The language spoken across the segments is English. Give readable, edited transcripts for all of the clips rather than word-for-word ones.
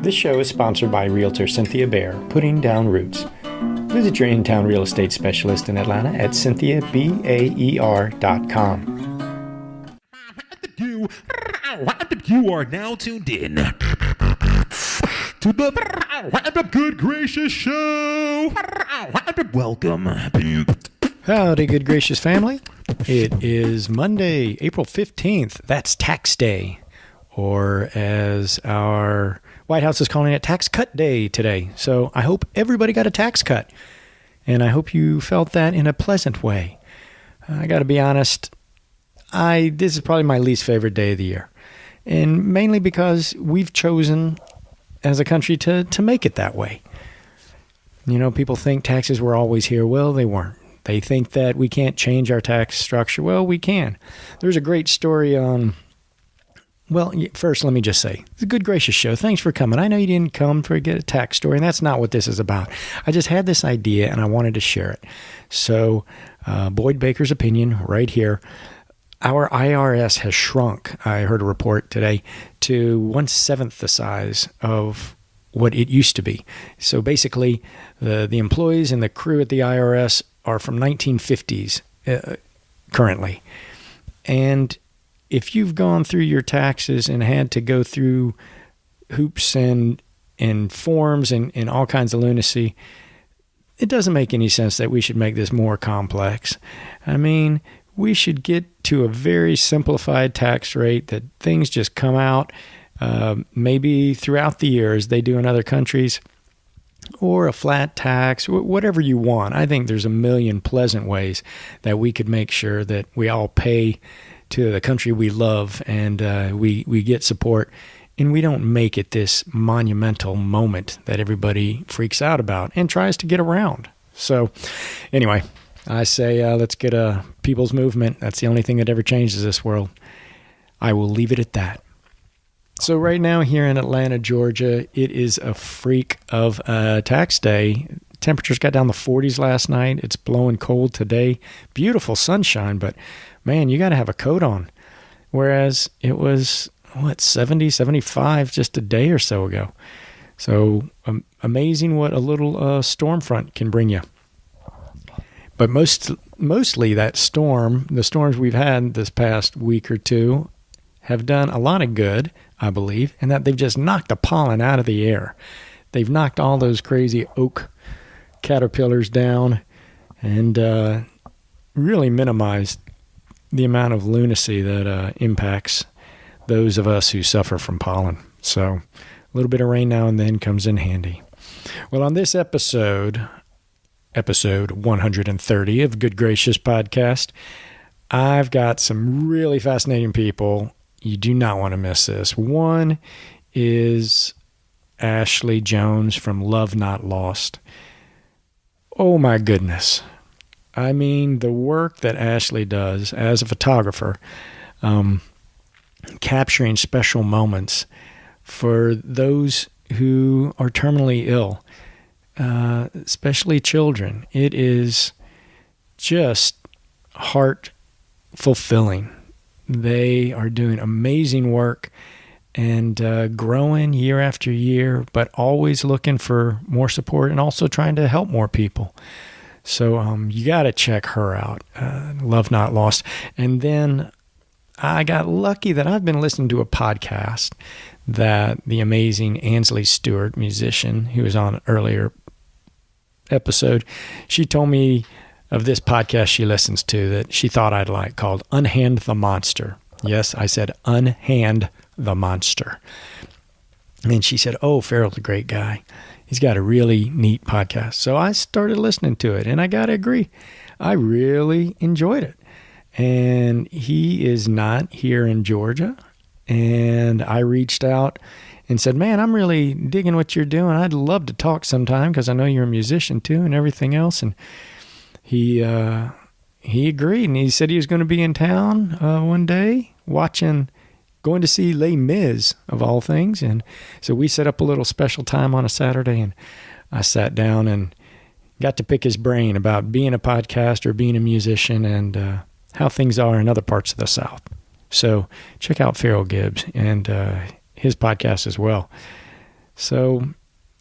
This show is sponsored by Realtor Cynthia Bear, Putting Down Roots. Visit your in-town real estate specialist in Atlanta at cynthiabaer.com. You are now tuned in to the Good Gracious Show. Welcome. Howdy, Good Gracious family. It is Monday, April 15th. That's tax day, or as our White House is calling it, tax cut day today. So I hope everybody got a tax cut, and I hope you felt that in a pleasant way. I got to be honest, this is probably my least favorite day of the year, and mainly because we've chosen as a country to make it that way. You know, people think taxes were always here. Well, they weren't. They think that we can't change our tax structure. Well, we can. There's a great story on... Well, first, let me just say, it's a Good Gracious Show. Thanks for coming. I know you didn't come for get a tax story, and that's not what this is about. I just had this idea, and I wanted to share it. So, Boyd Baker's opinion right here. Our IRS has shrunk, I heard a report today, to 1/7 the size of what it used to be. So basically, the employees and the crew at the IRS are from 1950s currently. And if you've gone through your taxes and had to go through hoops and forms and all kinds of lunacy, it doesn't make any sense that we should make this more complex. I mean, we should get to a very simplified tax rate that things just come out maybe throughout the year as they do in other countries, or a flat tax, whatever you want. I think there's a million pleasant ways that we could make sure that we all pay to the country we love, and we get support, and we don't make it this monumental moment that everybody freaks out about and tries to get around. So anyway, I say let's get a people's movement. That's the only thing that ever changes this world. I will leave it at that. So right now here in Atlanta, Georgia, it is a freak of a tax day. Temperatures got down the 40s last night. It's blowing cold today. Beautiful sunshine, but man, you got to have a coat on. Whereas it was, 70, 75 just a day or so ago. So amazing what a little storm front can bring you. But mostly that storm, the storms we've had this past week or two, have done a lot of good, I believe, and that they've just knocked the pollen out of the air. They've knocked all those crazy oak caterpillars down and really minimized the amount of lunacy that impacts those of us who suffer from pollen. So a little bit of rain now and then comes in handy. Well, on this episode 130 of Good Gracious Podcast, I've got some really fascinating people. You do not want to miss this. One is Ashley Jones from Love Not Lost. Oh my goodness. I mean, the work that Ashley does as a photographer, capturing special moments for those who are terminally ill, especially children. It is just heart fulfilling. They are doing amazing work and growing year after year, but always looking for more support and also trying to help more people. So you got to check her out, Love Not Lost. And then I got lucky that I've been listening to a podcast that the amazing Ansley Stewart, musician, who was on an earlier episode, she told me of this podcast she listens to that she thought I'd like, called UNHAND the Monster. Yes, I said UNHAND the Monster. And she said, oh, Ferrill's a great guy. He's got a really neat podcast. So I started listening to it, and I got to agree, I really enjoyed it. And he is not here in Georgia. And I reached out and said, man, I'm really digging what you're doing. I'd love to talk sometime because I know you're a musician too and everything else. And he agreed, and he said he was going to be in town one day going to see Les Mis, of all things. And so we set up a little special time on a Saturday, and I sat down and got to pick his brain about being a podcaster, being a musician, and how things are in other parts of the South. So check out Ferrill Gibbs and his podcast as well. So,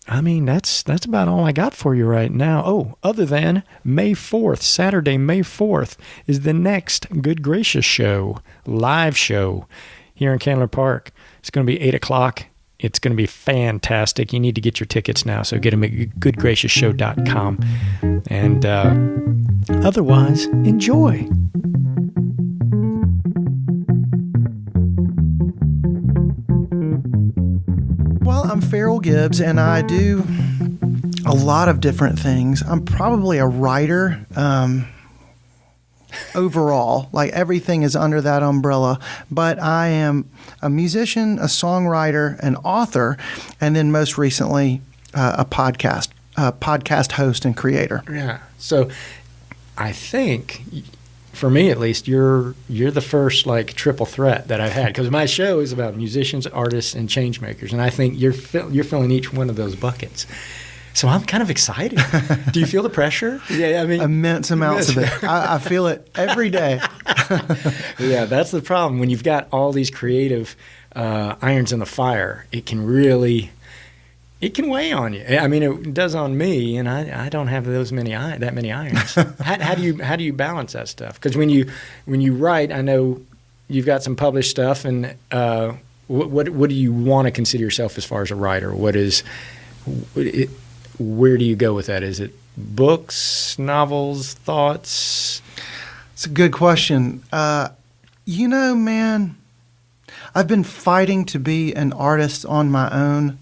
I mean, that's about all I got for you right now. Oh, other than May 4th, Saturday, May 4th, is the next Good Gracious show, live show here in Candler Park. It's going to be 8 o'clock. It's going to be fantastic. You need to get your tickets now, so get them at goodgracioushow.com. And otherwise, enjoy. Well, I'm Ferrill Gibbs, and I do a lot of different things. I'm probably a writer overall. Like, everything is under that umbrella. But I am a musician, a songwriter, an author, and then most recently a podcast host and creator. Yeah. So I think, for me at least, you're the first like triple threat that I've had, because my show is about musicians, artists, and change makers, and I think you're filling each one of those buckets. So I'm kind of excited. Do you feel the pressure? Yeah, I mean, immense amounts of it. I feel it every day. Yeah, that's the problem. When you've got all these creative irons in the fire, it can weigh on you. I mean, it does on me, and I don't have that many irons. How do you balance that stuff? Because when you write, I know you've got some published stuff, and what do you want to consider yourself as far as a writer? Where do you go with that? Is it books, novels, thoughts? It's a good question. Man, I've been fighting to be an artist on my own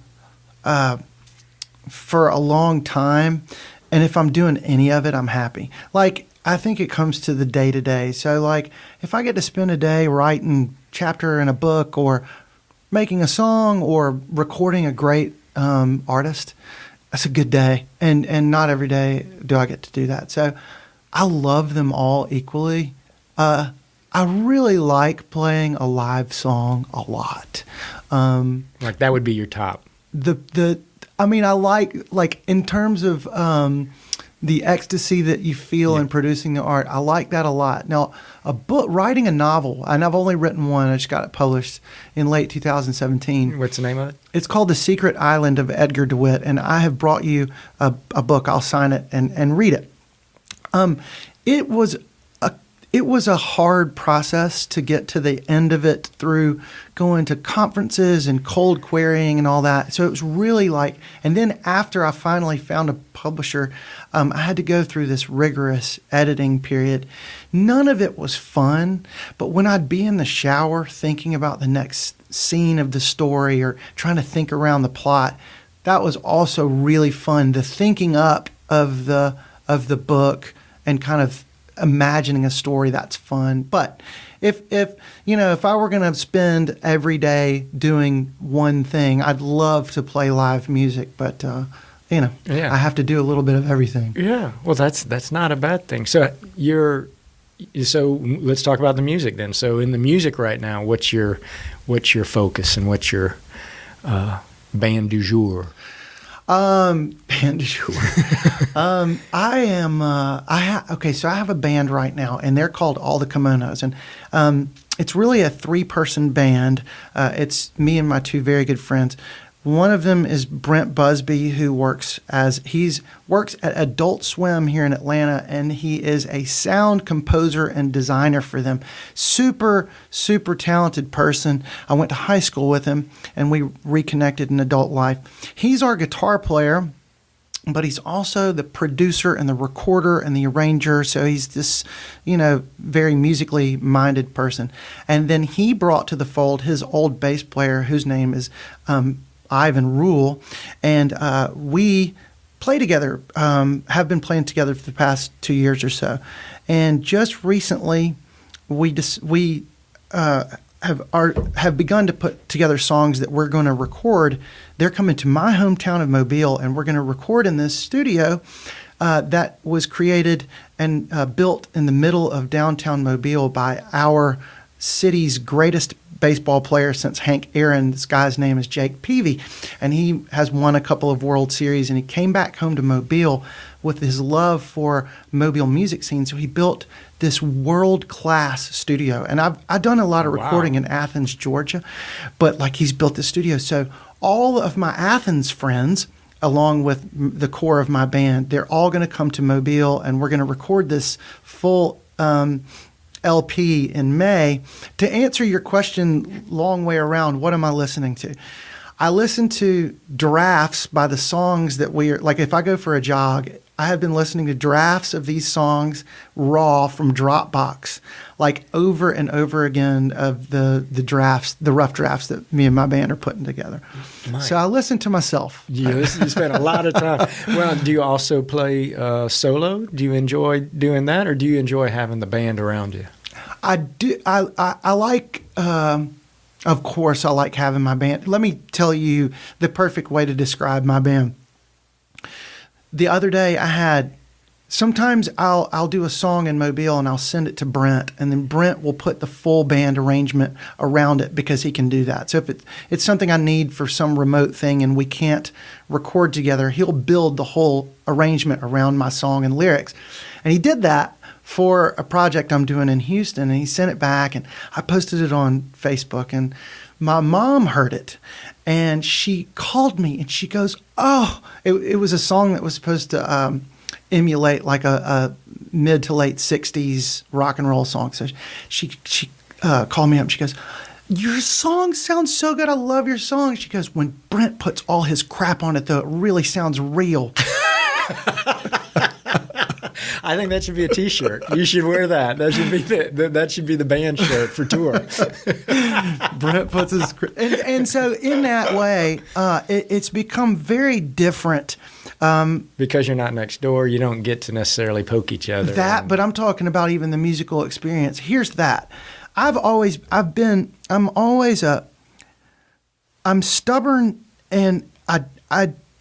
for a long time, and if I'm doing any of it, I'm happy. Like, I think it comes to the day-to-day. So, like, if I get to spend a day writing a chapter in a book, or making a song, or recording a great artist, that's a good day. And not every day do I get to do that. So I love them all equally. I really like playing a live song a lot. Like, that would be your top. I like in terms of the ecstasy that you feel in producing the art, I like that a lot. Now, writing a novel, and I've only written one, I just got it published in late 2017. What's the name of it? It's called The Secret Island of Edgar DeWitt, and I have brought you a book. I'll sign it and read it. It was a hard process to get to the end of it through going to conferences and cold querying and all that. So it was really and then after I finally found a publisher, I had to go through this rigorous editing period. None of it was fun, but when I'd be in the shower thinking about the next scene of the story, or trying to think around the plot, that was also really fun. The thinking up of the book and kind of imagining a story, that's fun. But if I were going to spend every day doing one thing, I'd love to play live music, but I have to do a little bit of everything. Yeah, well, that's not a bad thing. So let's talk about the music then. So in the music right now, what's your focus, and what's your band du jour? Band du jour. So I have a band right now, and they're called All the Kimonos, and it's really a 3-person band. It's me and my 2 very good friends. One of them is Brent Busby, who works at Adult Swim here in Atlanta, and he is a sound composer and designer for them. Super, super talented person. I went to high school with him, and we reconnected in adult life. He's our guitar player, but he's also the producer and the recorder and the arranger. So he's this, very musically minded person. And then he brought to the fold his old bass player, whose name is Ivan Rule, and we play together, have been playing together for the past 2 years or so. And just recently, we have begun to put together songs that we're going to record. They're coming to my hometown of Mobile, and we're going to record in this studio that was created and built in the middle of downtown Mobile by our city's greatest baseball player since Hank Aaron. This guy's name is Jake Peavy, and he has won a couple of World Series, and he came back home to Mobile with his love for Mobile music scene. So he built this world-class studio, and I've done a lot of recording in Athens, Georgia, but he's built this studio. So all of my Athens friends, along with the core of my band, they're all going to come to Mobile, and we're going to record this full LP in May. To answer your question, long way around, what am I listening to? I listen to drafts by the songs that we are, like if I go for a jog, I have been listening to drafts of these songs raw from Dropbox, like over and over again of the drafts, the rough drafts that me and my band are putting together. Nice. So I listen to myself. You spend a lot of time. Well, do you also play solo? Do you enjoy doing that, or do you enjoy having the band around you? I do. I like. Of course, I like having my band. Let me tell you the perfect way to describe my band. The other day, sometimes I'll do a song in Mobile and I'll send it to Brent, and then Brent will put the full band arrangement around it because he can do that. So if it's something I need for some remote thing and we can't record together, he'll build the whole arrangement around my song and lyrics. And he did that for a project I'm doing in Houston, and he sent it back, and I posted it on Facebook, and my mom heard it, and she called me, and she goes, oh, it was a song that was supposed to emulate like a mid to late 60s rock and roll song. So she called me up, and she goes, your song sounds so good. I love your song. She goes, when Brent puts all his crap on it, though, it really sounds real. I think that should be a T-shirt. You should wear that. That should be the band shirt for tour. Brent puts his and so in that way, it's become very different. Because you're not next door, you don't get to necessarily poke each other. But I'm talking about even the musical experience. Here's that. I'm stubborn, and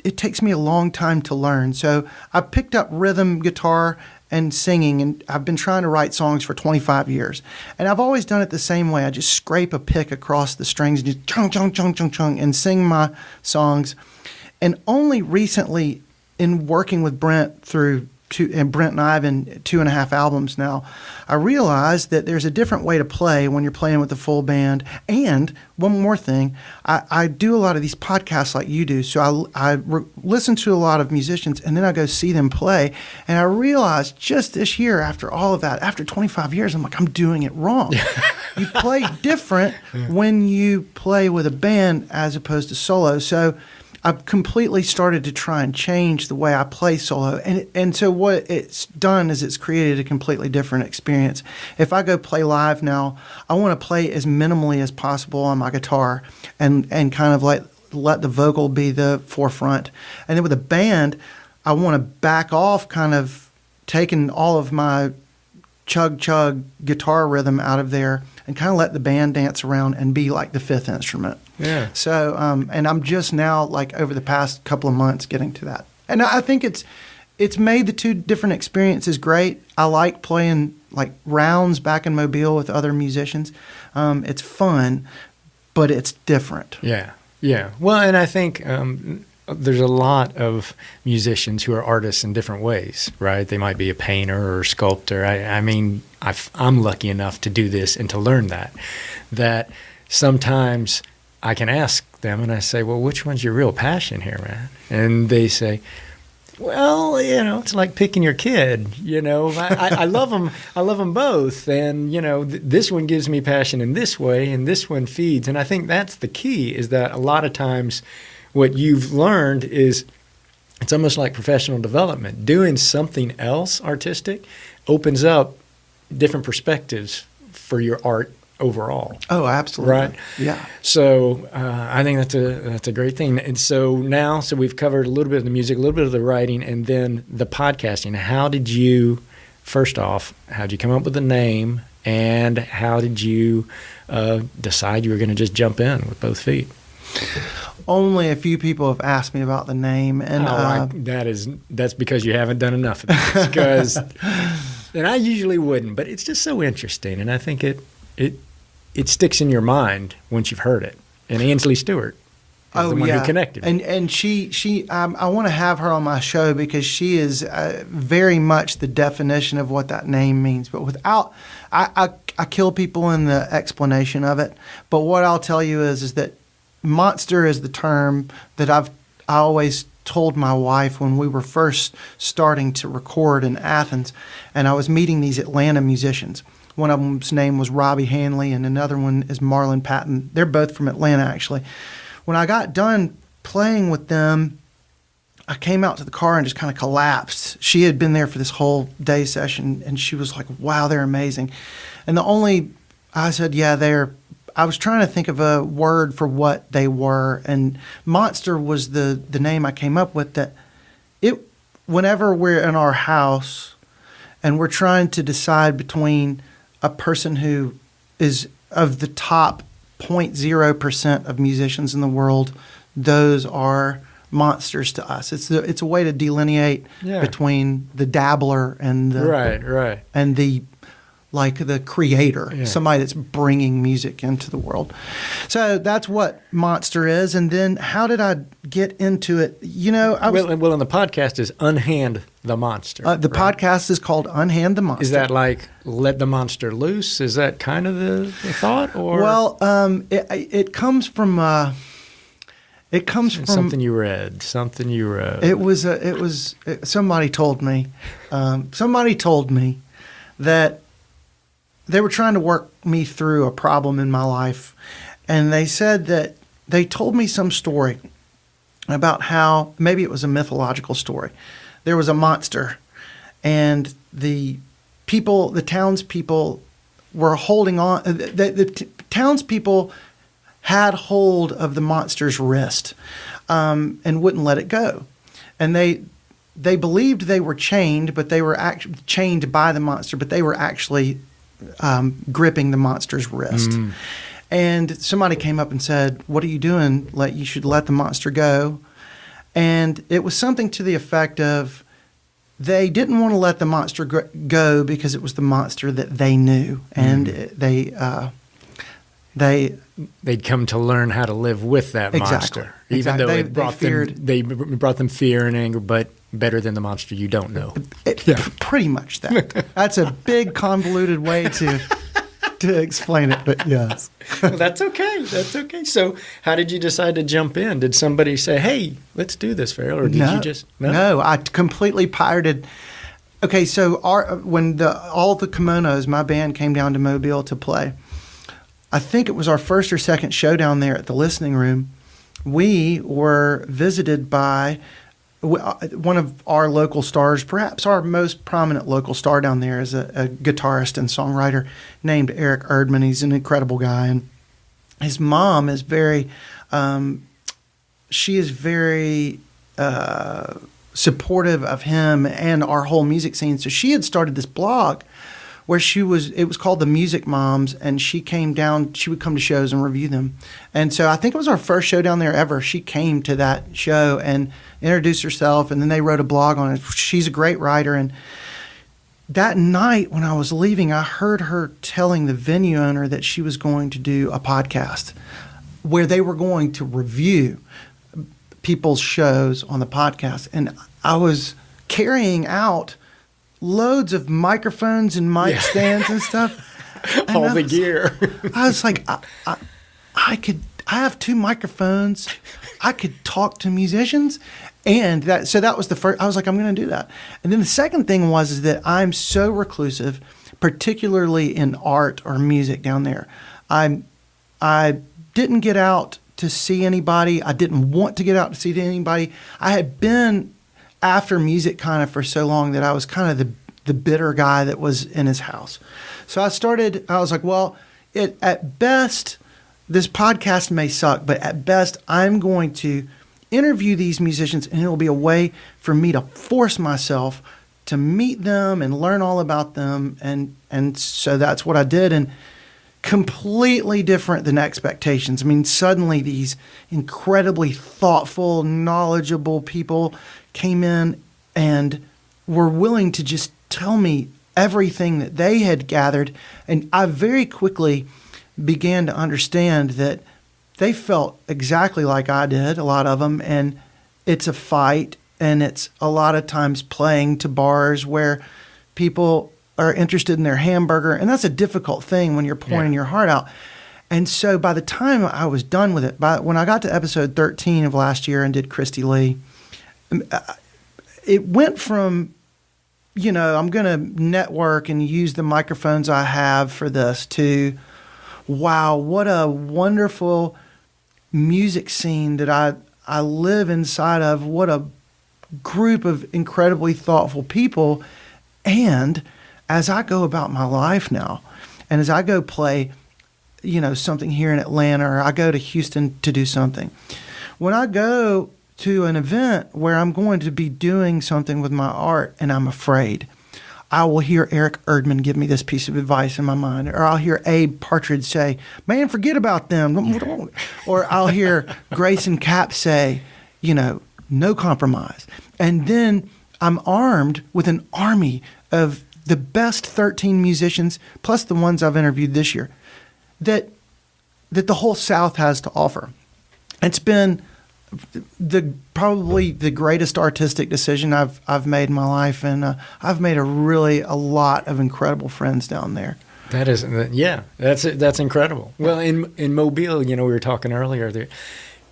it takes me a long time to learn. So I picked up rhythm guitar and singing, and I've been trying to write songs for 25 years. And I've always done it the same way. I just scrape a pick across the strings and just chung, chung, chung, chung, chung, and sing my songs. And only recently, in working with Brent and Brent and I have in 2.5 albums now, I realized that there's a different way to play when you're playing with the full band. And one more thing, I do a lot of these podcasts like you do, so I listen to a lot of musicians, and then I go see them play, and I realized just this year, after all of that, after 25 years, I'm like, I'm doing it wrong. You play different when you play with a band as opposed to solo. So I've completely started to try and change the way I play solo. And so what it's done is it's created a completely different experience. If I go play live now, I want to play as minimally as possible on my guitar and kind of let the vocal be the forefront. And then with a band, I want to back off, kind of taking all of my chug guitar rhythm out of there and kind of let the band dance around and be like the fifth instrument. Yeah. So, and I'm just now, like over the past couple of months, getting to that. And I think it's made the two different experiences great. I like playing like rounds back in Mobile with other musicians. It's fun, but it's different. Yeah. Yeah. Well, and I think there's a lot of musicians who are artists in different ways, right? They might be a painter or a sculptor. I mean, I'm lucky enough to do this and to learn that sometimes I can ask them and I say, well, which one's your real passion here, man? And they say, well, it's like picking your kid, I love them. I love them both. And, this one gives me passion in this way and this one feeds. And I think that's the key, is that a lot of times what you've learned is it's almost like professional development. Doing something else artistic opens up different perspectives for your art overall. Oh, absolutely. Right? Yeah. So I think that's a great thing. And so we've covered a little bit of the music, a little bit of the writing, and then the podcasting. How'd you come up with the name, and how did you decide you were going to just jump in with both feet? Only a few people have asked me about the name, and that's because you haven't done enough of this. Because, and I usually wouldn't, but it's just so interesting, and I think it sticks in your mind once you've heard it. And Ainsley Stewart is the one who connected me. And she I want to have her on my show because she is very much the definition of what that name means. But without, I kill people in the explanation of it. But what I'll tell you is that monster is the term that I always told my wife when we were first starting to record in Athens, and I was meeting these Atlanta musicians. One of them's name was Robbie Hanley, and another one is Marlon Patton. They're both from Atlanta, actually. When I got done playing with them, I came out to the car and just kind of collapsed. She had been there for this whole day session, and she was like, wow, they're amazing. And I said, yeah, I was trying to think of a word for what they were, and monster was the name I came up with. That whenever we're in our house and we're trying to decide between a person who is of the top 0.0% of musicians in the world, those are monsters to us. It's a way to delineate between the dabbler and the and the creator, somebody that's bringing music into the world. So that's what monster is. And then how did I get into it? And the podcast is Unhand the Monster. The podcast is called Unhand the Monster. Is that like let the monster loose? Is that kind of the thought? Or it comes from something you read. Something you wrote. It was somebody told me. Somebody told me that they were trying to work me through a problem in my life, and they said that they told me some story about how maybe it was a mythological story. There was a monster, and the townspeople were holding on. The townspeople had hold of the monster's wrist and wouldn't let it go, and they believed they were chained, but they were actually chained by the monster, but they were actually gripping the monster's wrist. And somebody came up and said, what are you doing? You should let the monster go. And it was something to the effect of they didn't want to let the monster go because it was the monster that they knew. And they'd come to learn how to live with that monster. Even though it brought them fear and anger, but better than the monster you don't know. Pretty much that. That's a big convoluted way to explain it, but yes. Well, that's okay. That's okay. So how did you decide to jump in? Did somebody say, hey, let's do this, Ferrill? Or did you just... No, I completely pirated. Okay, so when all the kimonos, my band came down to Mobile to play, I think it was our first or second show down there at the listening room, we were visited by one of our local stars, perhaps our most prominent local star down there, is a guitarist and songwriter named Eric Erdman. He's an incredible guy, and his mom is very supportive of him and our whole music scene. So she had started this blog where it was called The Music Moms, and she would come to shows and review them. And so I think it was our first show down there ever. She came to that show and introduced herself, and then they wrote a blog on it. She's a great writer. And that night when I was leaving, I heard her telling the venue owner that she was going to do a podcast where they were going to review people's shows on the podcast. And I was carrying out loads of microphones and mic stands and stuff. And all the gear. I was like, I have 2 microphones. I could talk to musicians. And that was the first. I was like, I'm going to do that. And then the second thing is that I'm so reclusive, particularly in art or music down there. I didn't get out to see anybody. I didn't want to get out to see anybody. I had been after music kind of for so long that I was kind of the bitter guy that was in his house. So I was like, well, at best, this podcast may suck, but at best, I'm going to interview these musicians, and it'll be a way for me to force myself to meet them and learn all about them. And so that's what I did. And completely different than expectations. I mean, suddenly these incredibly thoughtful, knowledgeable people came in and were willing to just tell me everything that they had gathered. And I very quickly began to understand that they felt exactly like I did, a lot of them. And it's a fight, and it's a lot of times playing to bars where people are interested in their hamburger. And that's a difficult thing when you're pouring your heart out. And so by the time I was done with it, when I got to episode 13 of last year and did Christy Lee, it went from, I'm going to network and use the microphones I have for this to, wow, what a wonderful music scene that I live inside of. What a group of incredibly thoughtful people. And as I go about my life now, and as I go play, something here in Atlanta, or I go to Houston to do something, when I go to an event where I'm going to be doing something with my art and I'm afraid, I will hear Eric Erdman give me this piece of advice in my mind, or I'll hear Abe Partridge say, man, forget about them. Or I'll hear Grayson Capp say, no compromise. And then I'm armed with an army of the best 13 musicians, plus the ones I've interviewed this year, that the whole South has to offer. It's been probably the greatest artistic decision I've made in my life, and I've made a lot of incredible friends down there. That's incredible. Well, in Mobile, we were talking earlier,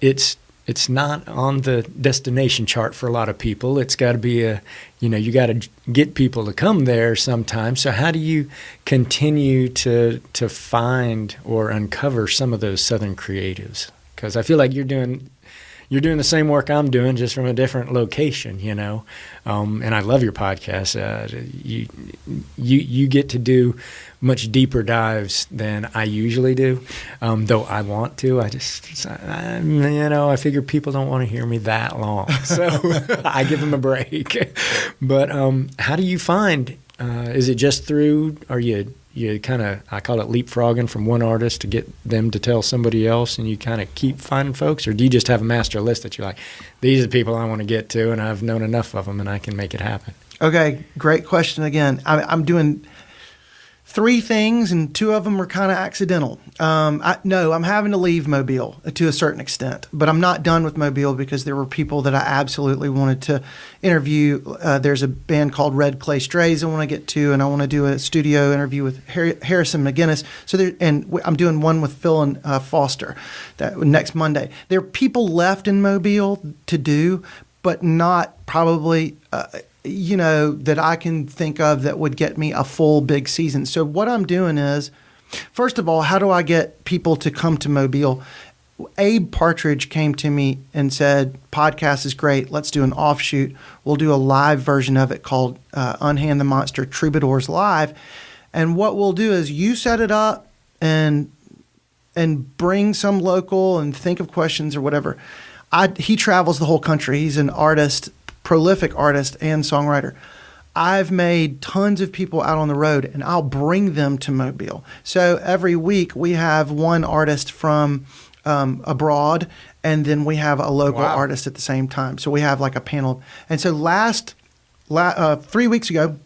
it's not on the destination chart for a lot of people. It's got to be you got to get people to come there sometime. So how do you continue to find or uncover some of those Southern creatives? Because I feel like you're doing the same work I'm doing, just from a different location, and I love your podcast. You get to do much deeper dives than I usually do, though I want to. I figure people don't want to hear me that long, so I give them a break. But how do you find? Is it just through? Are you kind of, I call it leapfrogging from one artist to get them to tell somebody else, and you kind of keep finding folks? Or do you just have a master list that you're like, these are the people I want to get to, and I've known enough of them and I can make it happen? Okay, great question again. I'm doing 3 things, and 2 of them are kind of accidental. I'm having to leave Mobile to a certain extent, but I'm not done with Mobile because there were people that I absolutely wanted to interview. There's a band called Red Clay Strays I want to get to, and I want to do a studio interview with Harrison McGinnis. I'm doing one with Phil and Foster next Monday. There are people left in Mobile to do, but not probably that I can think of that would get me a full big season. So what I'm doing is, first of all, how do I get people to come to Mobile? Abe Partridge came to me and said, podcast is great. Let's do an offshoot. We'll do a live version of it called UNHAND the Monster Troubadours Live. And what we'll do is you set it up and bring some local and think of questions or whatever. He travels the whole country. He's an artist, prolific artist and songwriter. I've made tons of people out on the road, and I'll bring them to Mobile. So every week we have one artist from abroad, and then we have a local artist at the same time. So we have like a panel. And so 3 weeks ago,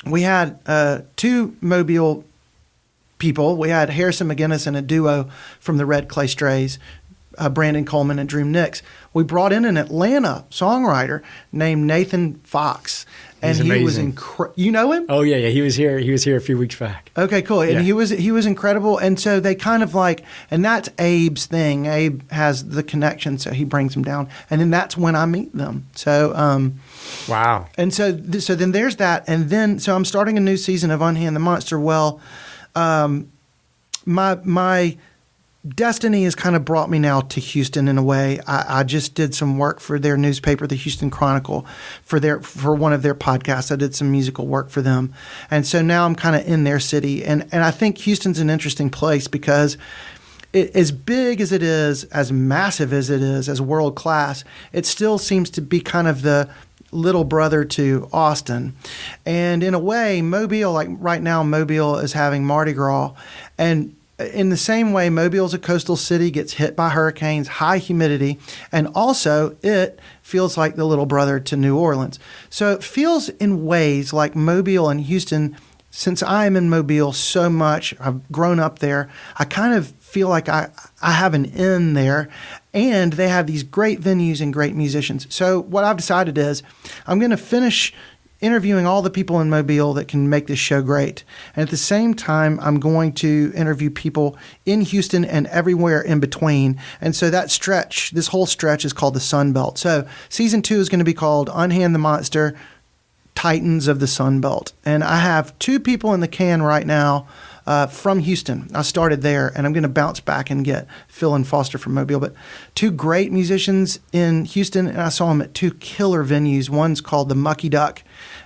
we had 2 Mobile people. We had Harrison McGinnis and a duo from the Red Clay Strays, Brandon Coleman and Drew Nix. We brought in an Atlanta songwriter named Nathan Fox. And he was you know him? Oh yeah. He was here a few weeks back. Okay, cool. And he was incredible. And so they kind of and that's Abe's thing. Abe has the connection, so he brings them down. And then that's when I meet them. So wow. And so then there's that. And then so I'm starting a new season of UNHAND the Monster. Well, my destiny has kind of brought me now to Houston in a way. I just did some work for their newspaper, the Houston Chronicle, for one of their podcasts. I did some musical work for them. And so now I'm kind of in their city. And I think Houston's an interesting place because as big as it is, as massive as it is, as world class, it still seems to be kind of the little brother to Austin. And in a way, Mobile, like right now, Mobile is having Mardi Gras. And in the same way, Mobile is a coastal city, gets hit by hurricanes, high humidity, and also it feels like the little brother to New Orleans. So it feels in ways like Mobile and Houston, since I am in Mobile so much, I've grown up there, I kind of feel like I have an in there, and they have these great venues and great musicians. So what I've decided is I'm going to finish interviewing all the people in Mobile that can make this show great. And at the same time, I'm going to interview people in Houston and everywhere in between. And so that stretch, this whole stretch is called the Sun Belt. So season 2 is going to be called Unhand the Monster, Titans of the Sun Belt. And I have 2 people in the can right now from Houston. I started there, and I'm going to bounce back and get Phil and Foster from Mobile. But 2 great musicians in Houston, and I saw them at 2 killer venues. One's called the Mucky Duck,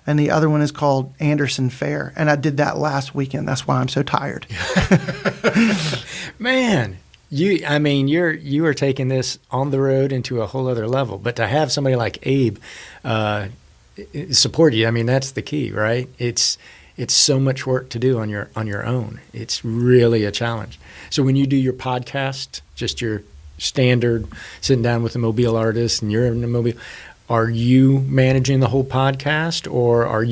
and the other one is called Anderson Fair. And I did that last weekend. That's why I'm so tired. Man, you are taking this on the road into a whole other level. But to have somebody like Abe support you, I mean, that's the key, right? It's so much work to do on your own. It's really a challenge. So when you do your podcast, just your standard sitting down with a Mobile artist and you're in the Mobile, are you managing the whole podcast, or are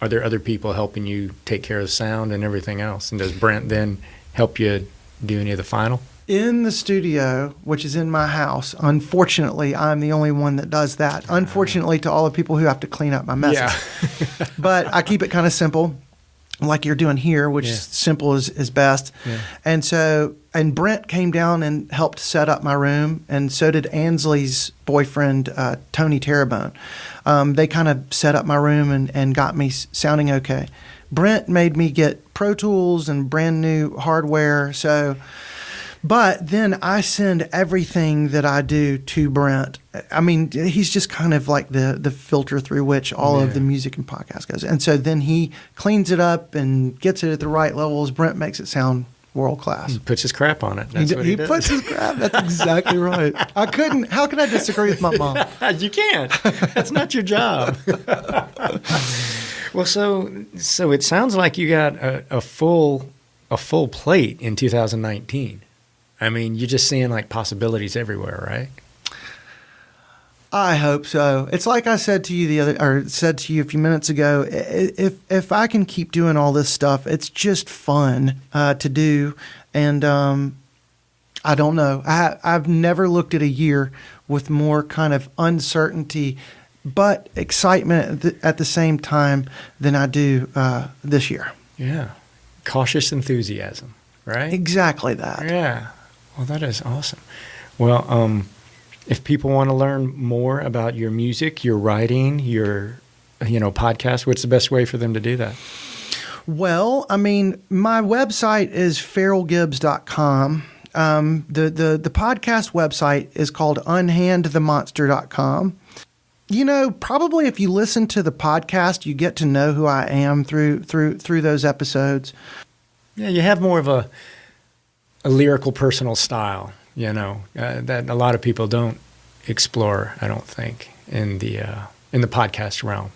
there other people helping you take care of the sound and everything else? And does Brent then help you do any of the final? In the studio, which is in my house, unfortunately, I'm the only one that does that. Unfortunately, to all the people who have to clean up my messes. Yeah. But I keep it kind of simple, like you're doing here, which is simple is best. Yeah. And Brent came down and helped set up my room, and so did Ansley's boyfriend, Tony Terrebonne. They kind of set up my room and got me sounding okay. Brent made me get Pro Tools and brand new hardware, but then I send everything that I do to Brent. I mean, he's just kind of like the filter through which all of the music and podcast goes. And so then he cleans it up and gets it at the right levels. Brent makes it sound world class. He puts his crap on it. That's what he does. Puts his crap. That's exactly right. How can I disagree with my mom? You can't. That's not your job. Well, so it sounds like you got a full plate in 2019. I mean, you're just seeing like possibilities everywhere, right? I hope so. It's like I said to you a few minutes ago. If I can keep doing all this stuff, it's just fun to do. And I don't know. I've never looked at a year with more kind of uncertainty, but excitement at the same time than I do this year. Yeah, cautious enthusiasm, right? Exactly that. Yeah. Well, that is awesome. Well, if people want to learn more about your music, your writing, your podcast, what's the best way for them to do that? Well, I mean, my website is ferrillgibbs.com. The podcast website is called unhandthemonster.com. Probably if you listen to the podcast, you get to know who I am through those episodes. Yeah, you have more of a lyrical personal style, that a lot of people don't explore, I don't think, in the podcast realm.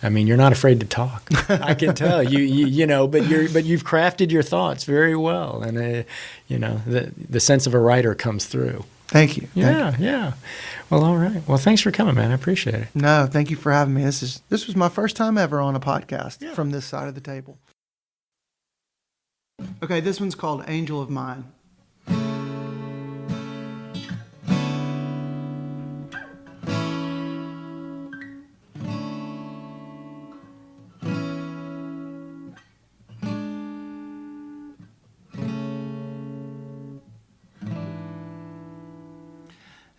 I mean, you're not afraid to talk. I can tell but you've crafted your thoughts very well, and the sense of a writer comes through. Thank you. Yeah. Well, all right. Well, thanks for coming, man. I appreciate it. No, thank you for having me. This was my first time ever on a podcast from this side of the table. Okay, this one's called Angel of Mine.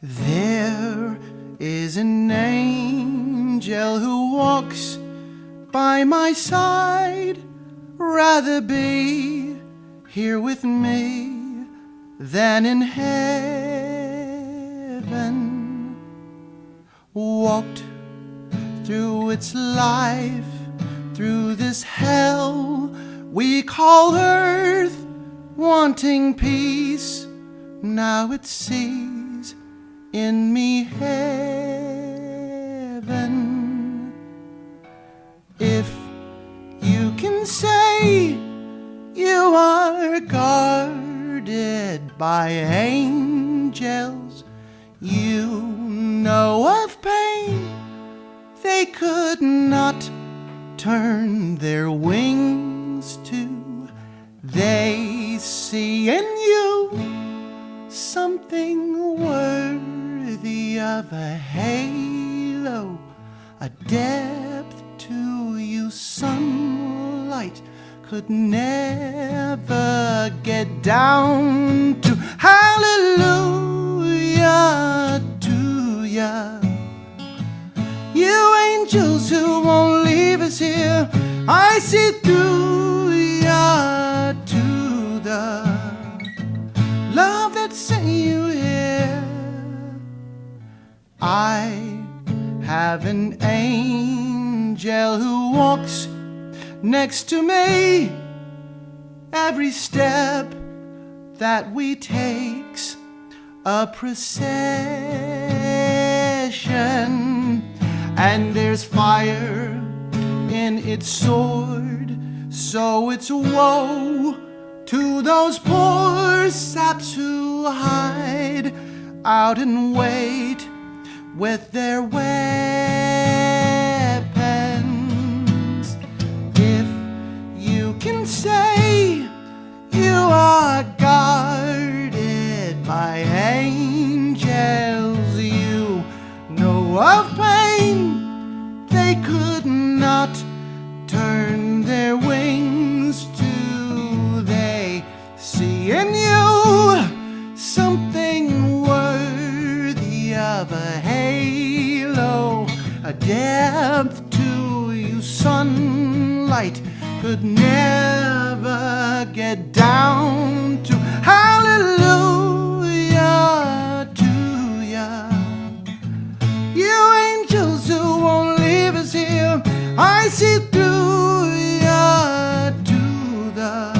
There is an angel who walks by my side, rather be here with me than in heaven. Walked through its life, through this hell we call earth, wanting peace. Now it sees in me heaven. If you can say you are guarded by angels, you know of pain they could not turn their wings to. They see in you something worthy of a halo, a depth to to you, sunlight could never get down to hallelujah to ya. You angels who won't leave us here, I see through ya to the love that sent you here. I have an angel who walks next to me. Every step that we take's a procession, and there's fire in its sword, so it's woe to those poor saps who hide out and wait with their weapons. If you can say you are guarded by angels, you know of pain they could not turn their wings to. They see in you something worthy of a halo, a depth to you sunlight could never get down to. Hallelujah to ya. You angels who won't leave us here, I see through ya to the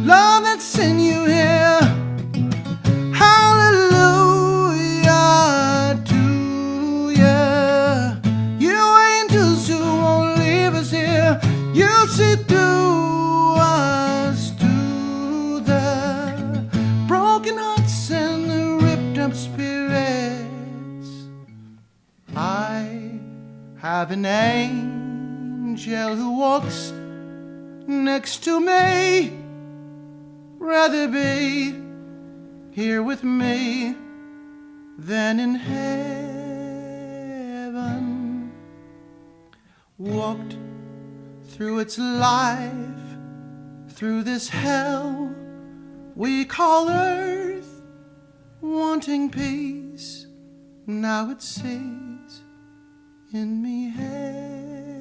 love that sent you here. Hallelujah to ya. You angels who won't leave us here, you see through us to the broken hearts and the ripped up spirits. I have an angel who walks next to me. Rather be here with me than in heaven. Walked through its life, through this hell we call earth, wanting peace. Now it sees in me heaven.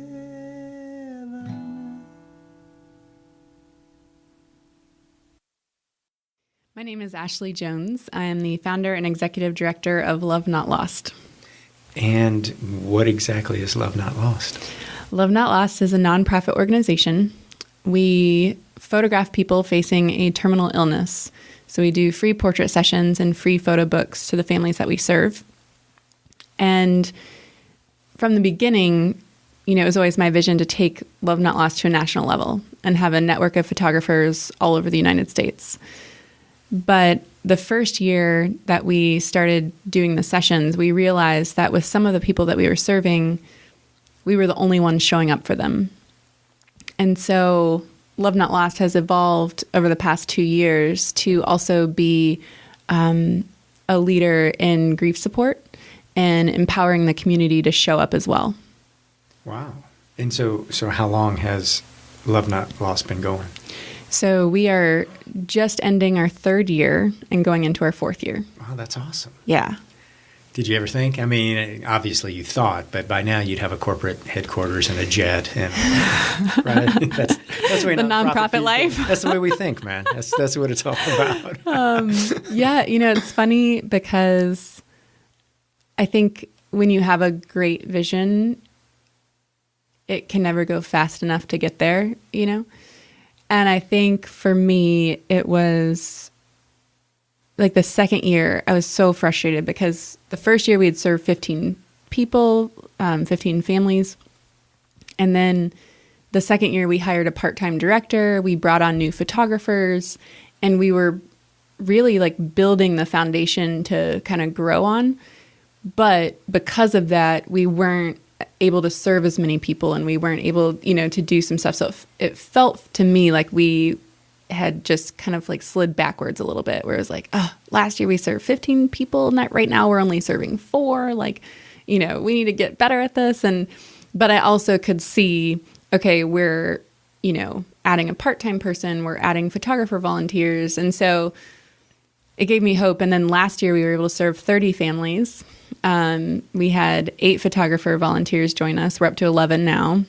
My name is Ashley Jones. I am the founder and executive director of Love Not Lost. And what exactly is Love Not Lost? Love Not Lost is a nonprofit organization. We photograph people facing a terminal illness. So we do free portrait sessions and free photo books to the families that we serve. And from the beginning, it was always my vision to take Love Not Lost to a national level and have a network of photographers all over the United States. But the first year that we started doing the sessions, we realized that with some of the people that we were serving, we were the only ones showing up for them. And so Love Not Lost has evolved over the past 2 years to also be a leader in grief support and empowering the community to show up as well. Wow. And so how long has Love Not Lost been going? So we are just ending our 3rd year and going into our 4th year. Wow, that's awesome. Yeah. Did you ever think? I mean, obviously you thought, but by now you'd have a corporate headquarters and a jet, and right? That's the way the nonprofit life. That's the way we think, man. That's what it's all about. Yeah, it's funny because I think when you have a great vision, it can never go fast enough to get there, And I think for me, it was like the 2nd year, I was so frustrated because the first year we had served 15 people, 15 families. And then the 2nd year we hired a part-time director, we brought on new photographers, and we were really like building the foundation to kind of grow on. But because of that, we weren't able to serve as many people, and we weren't able, to do some stuff. So it felt to me like we had just kind of like slid backwards a little bit, where it was like, oh, last year we served 15 people, and right now we're only serving 4. Like, we need to get better at this. And But I also could see, okay, we're, adding a part-time person, we're adding photographer volunteers. And so it gave me hope. And then last year we were able to serve 30 families. We had 8 photographer volunteers join us. We're up to 11 now.